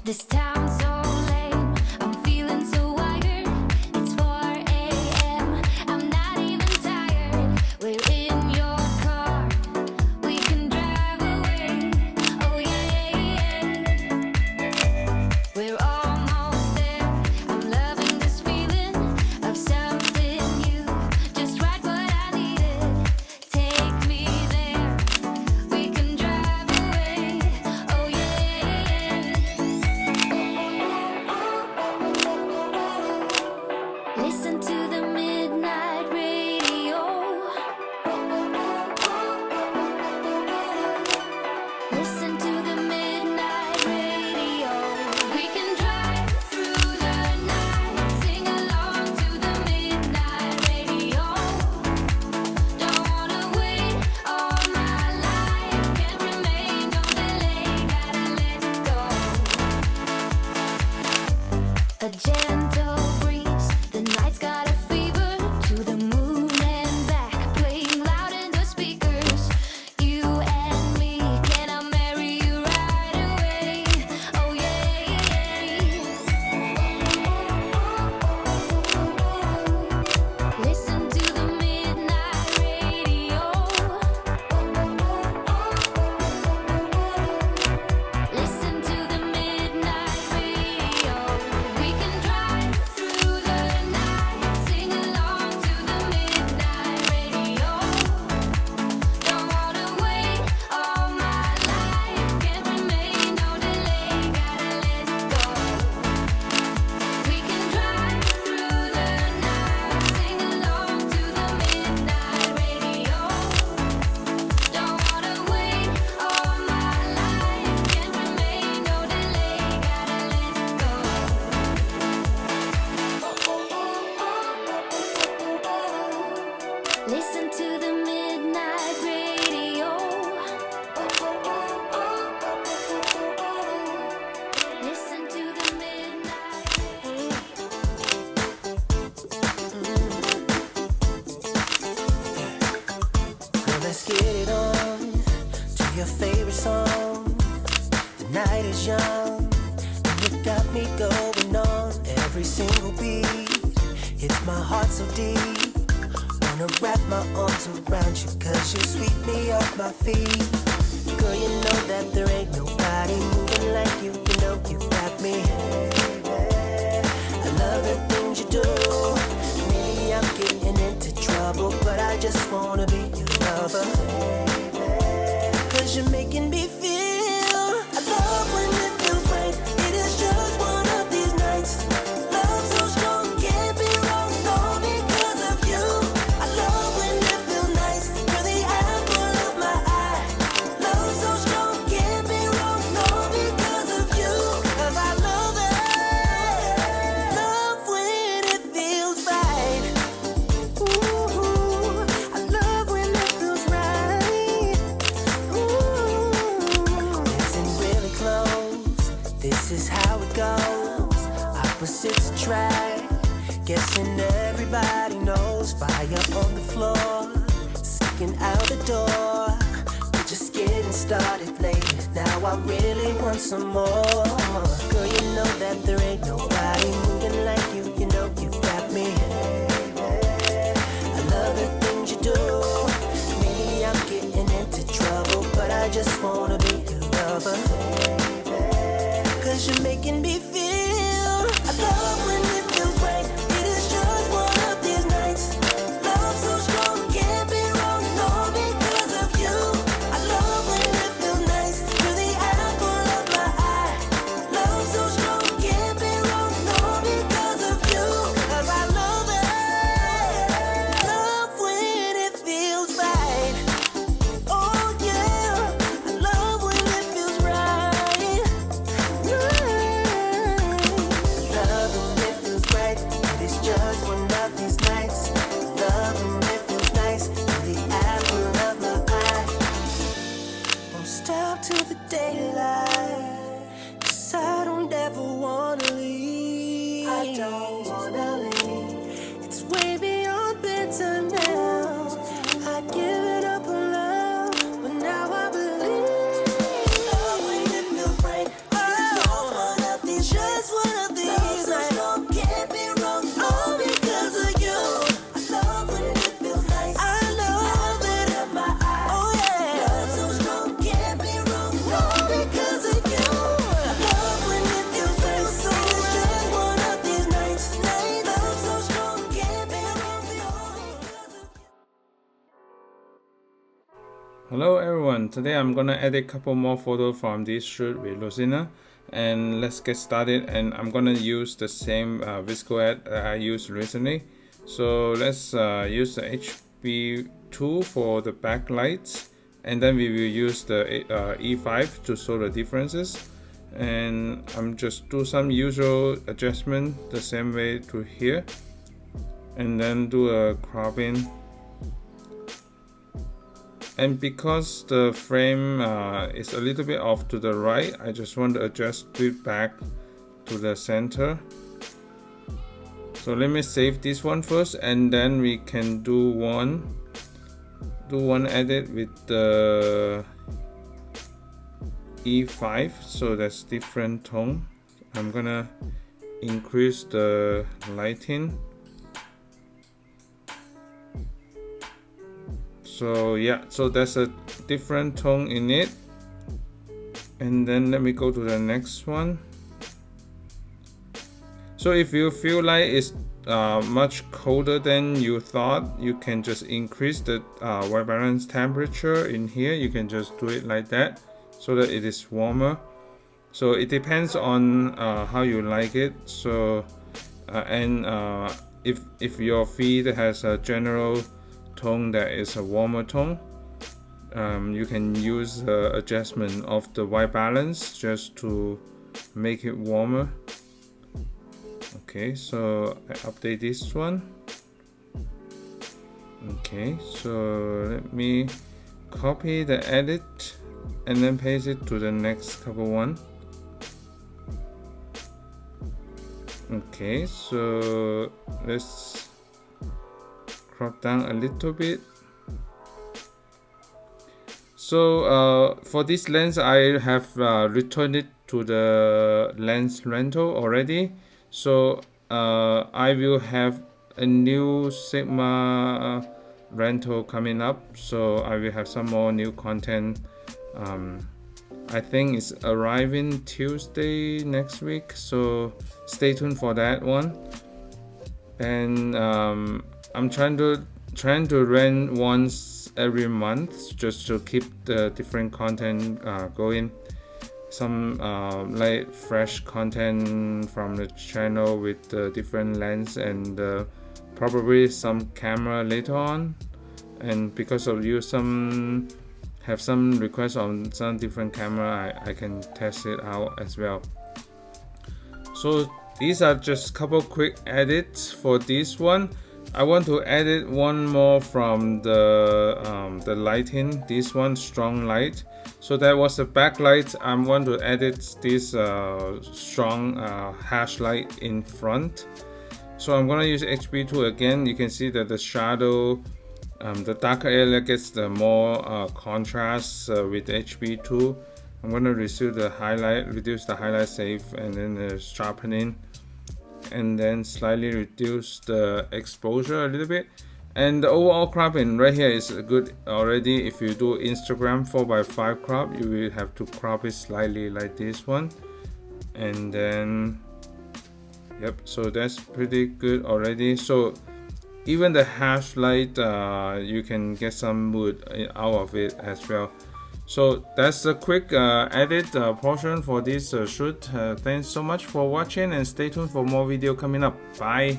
This town's so lame, I'm feeling so wired. It's 4 a.m., I'm not even tired. We're in your car, we can drive away. Oh yeah, we're almost there. I'm loving this feeling of something new, just right what I needed. Take me there, we can drive away. Oh yeah. Listen to the midnight radio. Listen to the midnight radio. We can drive through the night, sing along to the midnight radio. Don't wanna wait all my life, can't remain, no delay, gotta let go. A gentle breeze, the night's got a fever. To the moon and back, playing loud in the speakers. You and me, can I marry you right away? Oh yeah. Listen to the midnight radio. Listen to the midnight radio. We can drive through the night, sing along to the midnight radio. Don't wanna wait all my life, can't remain, no delay, gotta let go. We can drive through the night, sing along to the midnight radio. Don't wanna wait all my life, can't remain, no delay, gotta let go. Listen to the midnight radio. Listen to the midnight radio. Well, let's get it on to your favorite song. The night is young, and you got me going on every single beat. Hits my heart so deep. Wanna wrap my arms around you, 'cause you sweep me off my feet. Girl, you know that there ain't nobody moving like you. You know you got me. I love the things you do. Maybe I'm getting into trouble, but I just wanna be your lover. 'Cause you're making me feel. I love when it feels right. It is just one of these nights. Love so strong, can't be wrong, all because of you. I love when it feels nice. You're the apple of my eye. Love so strong, can't be wrong, all because of you. 'Cause I love it. Love when it feels right. Ooh, I love when it feels right. Ooh, listen really close. This is how it goes. Opposites attract. Guessing everybody knows. Fire on the floor, sticking out the door. We're just getting started late. Now I really want some more. Girl, you know that there ain't nobody moving like you. You know you got me. I love the things you do. Maybe I'm getting into trouble, but I just wanna be your lover. 'Cause you're making me feel. I love when it feels right. It is just one of these nights. Love so strong, can't be wrong, all because of you. I love when it feels nice. You're the apple of my eye. Love so strong, can't be wrong, all because of you. 'Cause I love it. Love when it feels right. Oh yeah, I love when it feels right. Love when it feels right. It is just one of these nights. Love when it feels nice. You're the apple of my eye. Won't stop till the daylight. 'Cause I don't ever wanna leave. I don't wanna leave. It's way beyond bedtime now. I give it up on love, but now I believe. Love when it feels right. It is just one of Hello everyone, today I'm gonna edit a couple more photos from this shoot with Rosina, and let's get started. And I'm gonna use the same VSCO Ed I used recently. So let's use the HB2 for the backlights, and then we will use the E5 to show the differences. And I'm just do some usual adjustment the same way to here, and then do a cropping. And because the frame is a little bit off to the right, I just want to adjust it back to the center. So let me save this one first, and then we can do one edit with the E5. So that's different tone. I'm gonna increase the lighting. So yeah, so that's a different tone in it. And then let me go to the next one. So if you feel like it's much colder than you thought, you can just increase the white balance temperature in here. You can just do it like that so that it is warmer. So it depends on how you like it. So if your feed has a general tone that is a warmer tone, you can use adjustment of the white balance just to make it warmer. Okay, so I update this one. Okay, so let me copy the edit and then paste it to the next couple one. Okay, so let's crop down a little bit. So for this lens, I have returned it to the lens rental already. So I will have a new Sigma rental coming up. So I will have some more new content. I think it's arriving Tuesday next week. So stay tuned for that one. And I'm trying to rent once every month just to keep the different content going. Some like fresh content from the channel with the different lens, and probably some camera later on. And because of you have some requests on some different camera, I can test it out as well. So these are just a couple quick edits for this one. I want to edit one more from the lighting. This one, strong light. So that was the backlight. I want to edit this strong hash light in front. So I'm gonna use HB2 again. You can see that the shadow, the darker area gets the more contrast with HB2. I'm gonna reduce the highlight safe, and then the sharpening, and then slightly reduce the exposure a little bit. And the overall cropping right here is good already. If you do Instagram 4x5 crop, you will have to crop it slightly like this one. And then yep, so that's pretty good already. So even the hash light, you can get some mood out of it as well. So that's a quick edit portion for this shoot. Thanks so much for watching, and stay tuned for more video coming up. Bye.